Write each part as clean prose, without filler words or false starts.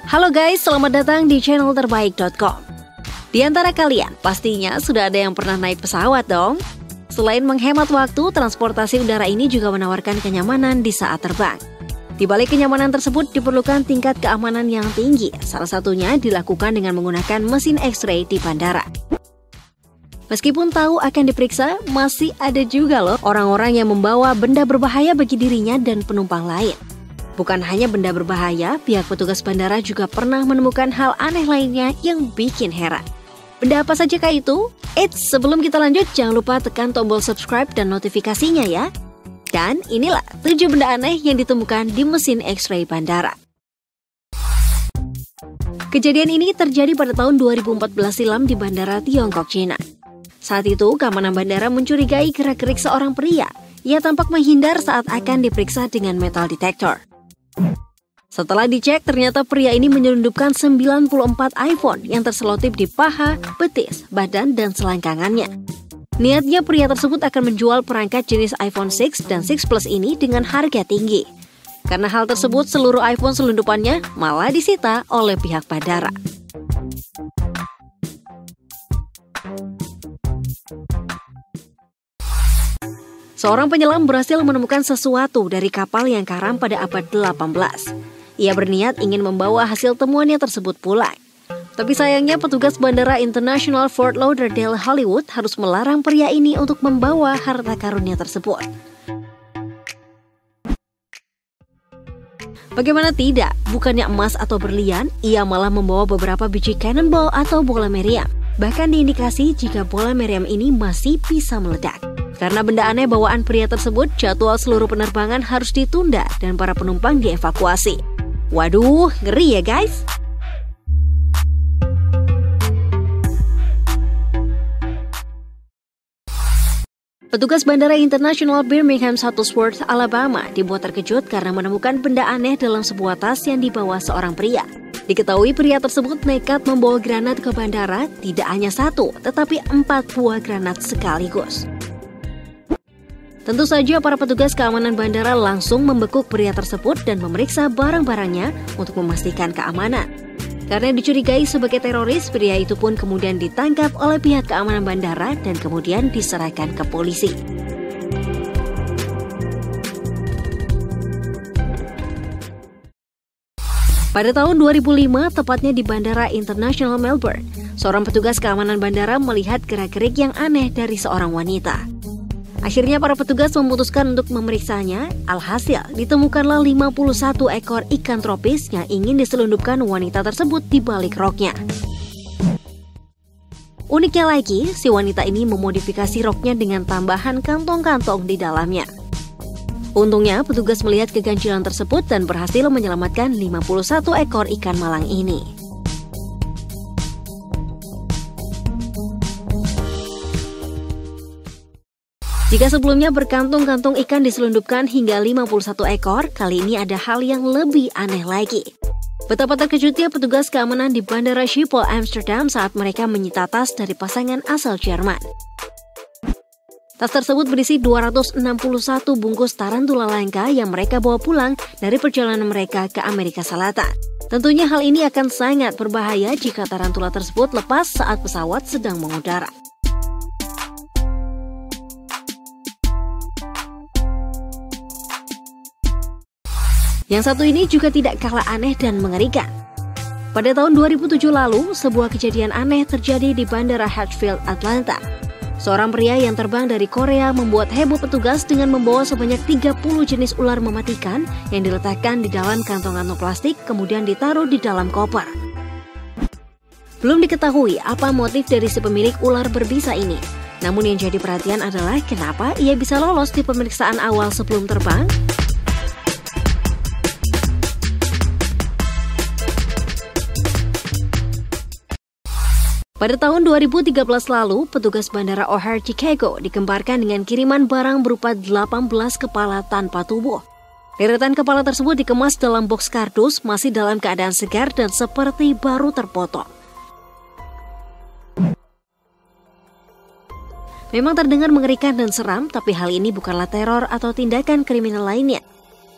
Halo guys, selamat datang di channel terbaik.com. Di antara kalian, pastinya sudah ada yang pernah naik pesawat dong. Selain menghemat waktu, transportasi udara ini juga menawarkan kenyamanan di saat terbang. Di balik kenyamanan tersebut diperlukan tingkat keamanan yang tinggi. Salah satunya dilakukan dengan menggunakan mesin X-ray di bandara. Meskipun tahu akan diperiksa, masih ada juga loh orang-orang yang membawa benda berbahaya bagi dirinya dan penumpang lain. Bukan hanya benda berbahaya, pihak petugas bandara juga pernah menemukan hal aneh lainnya yang bikin heran. Benda apa saja kah itu? Eits, sebelum kita lanjut, jangan lupa tekan tombol subscribe dan notifikasinya ya. Dan inilah 7 benda aneh yang ditemukan di mesin X-ray bandara. Kejadian ini terjadi pada tahun 2014 silam di Bandara Tiongkok, Cina. Saat itu, keamanan bandara mencurigai gerak-gerik seorang pria. Ia tampak menghindar saat akan diperiksa dengan metal detector. Setelah dicek, ternyata pria ini menyelundupkan 94 iPhone yang terselotip di paha, betis, badan, dan selangkangannya. Niatnya pria tersebut akan menjual perangkat jenis iPhone 6 dan 6 Plus ini dengan harga tinggi. Karena hal tersebut, seluruh iPhone selundupannya malah disita oleh pihak bandara. Seorang penyelam berhasil menemukan sesuatu dari kapal yang karam pada abad 18. Ia berniat ingin membawa hasil temuannya tersebut pulang. Tapi sayangnya petugas Bandara Internasional Fort Lauderdale Hollywood harus melarang pria ini untuk membawa harta karunnya tersebut. Bagaimana tidak, bukannya emas atau berlian, ia malah membawa beberapa biji cannonball atau bola meriam. Bahkan diindikasi jika bola meriam ini masih bisa meledak. Karena benda aneh bawaan pria tersebut, jadwal seluruh penerbangan harus ditunda dan para penumpang dievakuasi. Waduh, ngeri ya guys! Petugas Bandara Internasional Birmingham Shuttlesworth, Alabama dibuat terkejut karena menemukan benda aneh dalam sebuah tas yang dibawa seorang pria. Diketahui pria tersebut nekat membawa granat ke bandara, tidak hanya 1, tetapi 4 buah granat sekaligus. Tentu saja para petugas keamanan bandara langsung membekuk pria tersebut dan memeriksa barang-barangnya untuk memastikan keamanan. Karena dicurigai sebagai teroris, pria itu pun kemudian ditangkap oleh pihak keamanan bandara dan kemudian diserahkan ke polisi. Pada tahun 2005, tepatnya di Bandara Internasional Melbourne, seorang petugas keamanan bandara melihat gerak-gerik yang aneh dari seorang wanita. Akhirnya para petugas memutuskan untuk memeriksanya. Alhasil, ditemukanlah 51 ekor ikan tropis yang ingin diselundupkan wanita tersebut di balik roknya. Uniknya lagi, si wanita ini memodifikasi roknya dengan tambahan kantong-kantong di dalamnya. Untungnya, petugas melihat keganjilan tersebut dan berhasil menyelamatkan 51 ekor ikan malang ini. Jika sebelumnya berkantung-kantung ikan diselundupkan hingga 51 ekor, kali ini ada hal yang lebih aneh lagi. Betapa terkejutnya petugas keamanan di Bandara Schiphol, Amsterdam saat mereka menyita tas dari pasangan asal Jerman. Tas tersebut berisi 261 bungkus tarantula langka yang mereka bawa pulang dari perjalanan mereka ke Amerika Selatan. Tentunya hal ini akan sangat berbahaya jika tarantula tersebut lepas saat pesawat sedang mengudara. Yang satu ini juga tidak kalah aneh dan mengerikan. Pada tahun 2007 lalu, sebuah kejadian aneh terjadi di Bandara Hatfield, Atlanta. Seorang pria yang terbang dari Korea membuat heboh petugas dengan membawa sebanyak 30 jenis ular mematikan yang diletakkan di dalam kantong-kantong plastik kemudian ditaruh di dalam koper. Belum diketahui apa motif dari si pemilik ular berbisa ini. Namun yang jadi perhatian adalah kenapa ia bisa lolos di pemeriksaan awal sebelum terbang. Pada tahun 2013 lalu, petugas Bandara O'Hare Chicago digemparkan dengan kiriman barang berupa 18 kepala tanpa tubuh. Deretan kepala tersebut dikemas dalam box kardus, masih dalam keadaan segar dan seperti baru terpotong. Memang terdengar mengerikan dan seram, tapi hal ini bukanlah teror atau tindakan kriminal lainnya.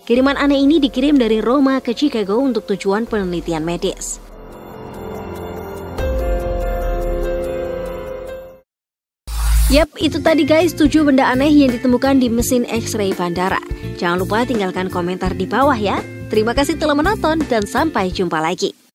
Kiriman aneh ini dikirim dari Roma ke Chicago untuk tujuan penelitian medis. Yap, itu tadi guys 7 benda aneh yang ditemukan di mesin X-ray bandara. Jangan lupa tinggalkan komentar di bawah ya. Terima kasih telah menonton dan sampai jumpa lagi.